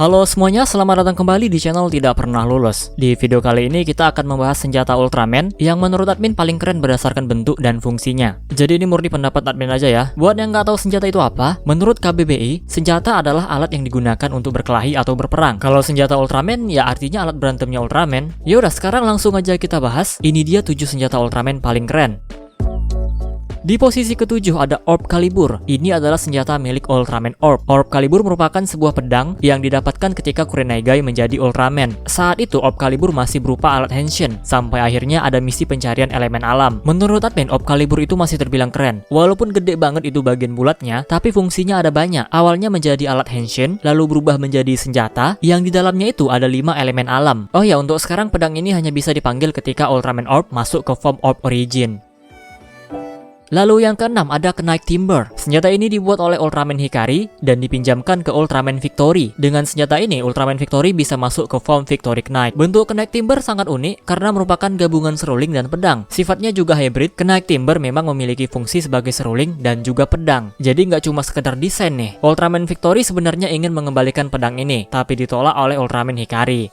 Halo semuanya, selamat datang kembali di channel Tidak Pernah Lulus. Di video kali ini kita akan membahas senjata Ultraman yang menurut admin paling keren berdasarkan bentuk dan fungsinya. Jadi ini murni pendapat admin aja ya. Buat yang nggak tahu senjata itu apa, menurut KBBI, senjata adalah alat yang digunakan untuk berkelahi atau berperang. Kalau senjata Ultraman ya artinya alat berantemnya Ultraman. Yaudah sekarang langsung aja kita bahas. Ini dia 7 senjata Ultraman paling keren. Di posisi ketujuh ada Orb Calibur. Ini adalah senjata milik Ultraman Orb. Orb Calibur merupakan sebuah pedang yang didapatkan ketika Kurenaigai menjadi Ultraman. Saat itu Orb Calibur masih berupa alat henshin, sampai akhirnya ada misi pencarian elemen alam. Menurut admin, Orb Calibur itu masih terbilang keren. Walaupun gede banget itu bagian bulatnya, tapi fungsinya ada banyak. Awalnya menjadi alat henshin, lalu berubah menjadi senjata, yang di dalamnya itu ada 5 elemen alam. Oh ya, untuk sekarang pedang ini hanya bisa dipanggil ketika Ultraman Orb masuk ke form Orb Origin. Lalu yang keenam ada Knight Timber. Senjata ini dibuat oleh Ultraman Hikari dan dipinjamkan ke Ultraman Victory. Dengan senjata ini, Ultraman Victory bisa masuk ke form Victory Knight. Bentuk Knight Timber sangat unik karena merupakan gabungan seruling dan pedang. Sifatnya juga hybrid. Knight Timber memang memiliki fungsi sebagai seruling dan juga pedang. Jadi nggak cuma sekedar desain nih. Ultraman Victory sebenarnya ingin mengembalikan pedang ini, tapi ditolak oleh Ultraman Hikari.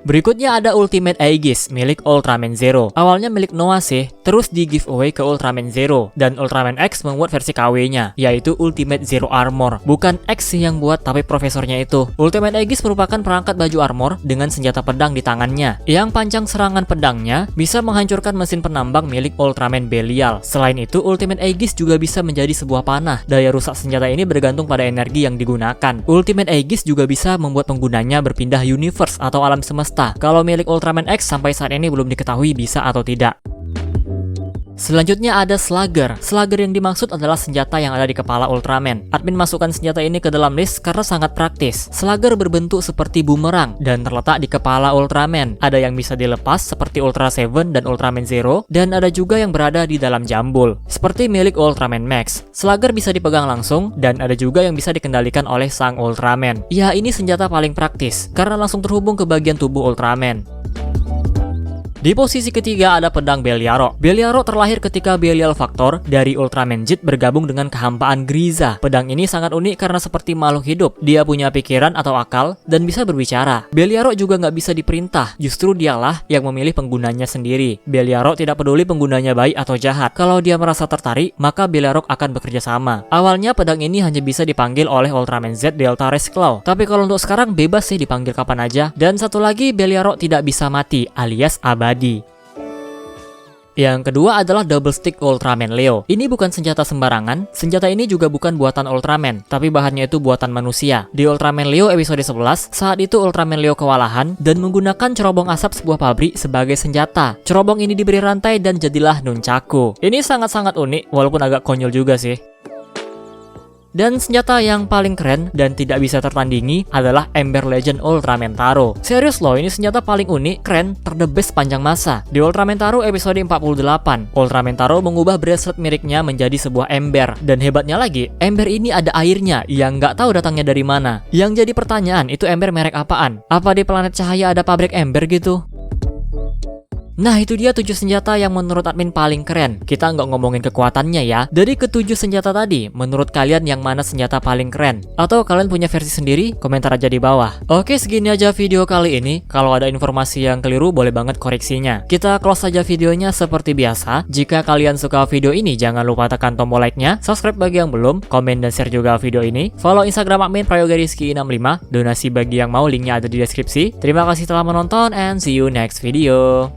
Berikutnya ada Ultimate Aegis milik Ultraman Zero. Awalnya milik Noah sih, terus di giveaway ke Ultraman Zero. Dan Ultraman X membuat versi KW-nya, yaitu Ultimate Zero Armor. Bukan X sih yang buat, tapi profesornya itu. Ultimate Aegis merupakan perangkat baju armor dengan senjata pedang di tangannya. Yang panjang serangan pedangnya bisa menghancurkan mesin penambang milik Ultraman Belial. Selain itu, Ultimate Aegis juga bisa menjadi sebuah panah. Daya rusak senjata ini bergantung pada energi yang digunakan. Ultimate Aegis juga bisa membuat penggunanya berpindah universe atau alam semesta. Kalau milik Ultraman X sampai saat ini belum diketahui bisa atau tidak. Selanjutnya ada Slugger. Slugger yang dimaksud adalah senjata yang ada di kepala Ultraman. Admin masukkan senjata ini ke dalam list karena sangat praktis. Slugger berbentuk seperti bumerang dan terletak di kepala Ultraman. Ada yang bisa dilepas seperti Ultra Seven dan Ultraman Zero, dan ada juga yang berada di dalam jambul seperti milik Ultraman Max. Slugger bisa dipegang langsung dan ada juga yang bisa dikendalikan oleh sang Ultraman. Ya, ini senjata paling praktis karena langsung terhubung ke bagian tubuh Ultraman. Di posisi ketiga ada pedang Belial. Belial terlahir ketika Belial Factor dari Ultraman Jet bergabung dengan kehampaan Griza. Pedang ini sangat unik karena seperti makhluk hidup. Dia punya pikiran atau akal dan bisa berbicara. Belial juga nggak bisa diperintah, justru dialah yang memilih penggunanya sendiri. Belial tidak peduli penggunanya baik atau jahat. Kalau dia merasa tertarik, maka Belial akan bekerja sama. Awalnya pedang ini hanya bisa dipanggil oleh Ultraman Z Delta Race Claw. Tapi kalau untuk sekarang bebas sih dipanggil kapan aja. Dan satu lagi, Belial tidak bisa mati alias abadi. Yang kedua adalah Double Stick Ultraman Leo. Ini bukan senjata sembarangan. Senjata ini juga bukan buatan Ultraman, tapi bahannya itu buatan manusia. Di Ultraman Leo episode 11, saat itu Ultraman Leo kewalahan dan menggunakan cerobong asap sebuah pabrik sebagai senjata. Cerobong ini diberi rantai dan jadilah nunchaku. Ini sangat-sangat unik, walaupun agak konyol juga sih. Dan senjata yang paling keren dan tidak bisa tertandingi adalah Ember Legend Ultraman Taro. Serius loh, ini senjata paling unik, keren, terdebes panjang masa. Di Ultraman Taro episode 48, Ultraman Taro mengubah bracelet miliknya menjadi sebuah ember. Dan hebatnya lagi, ember ini ada airnya yang nggak tahu datangnya dari mana. Yang jadi pertanyaan, itu ember merek apaan? Apa di planet cahaya ada pabrik ember gitu? Nah, itu dia 7 senjata yang menurut admin paling keren. Kita nggak ngomongin kekuatannya ya. Dari ke-7 senjata tadi, menurut kalian yang mana senjata paling keren? Atau kalian punya versi sendiri? Komentar aja di bawah. Oke, segini aja video kali ini. Kalau ada informasi yang keliru, boleh banget koreksinya. Kita close aja videonya seperti biasa. Jika kalian suka video ini, jangan lupa tekan tombol like-nya, subscribe bagi yang belum, komen dan share juga video ini. Follow Instagram admin prayogariski65, donasi bagi yang mau, linknya ada di deskripsi. Terima kasih telah menonton and see you next video.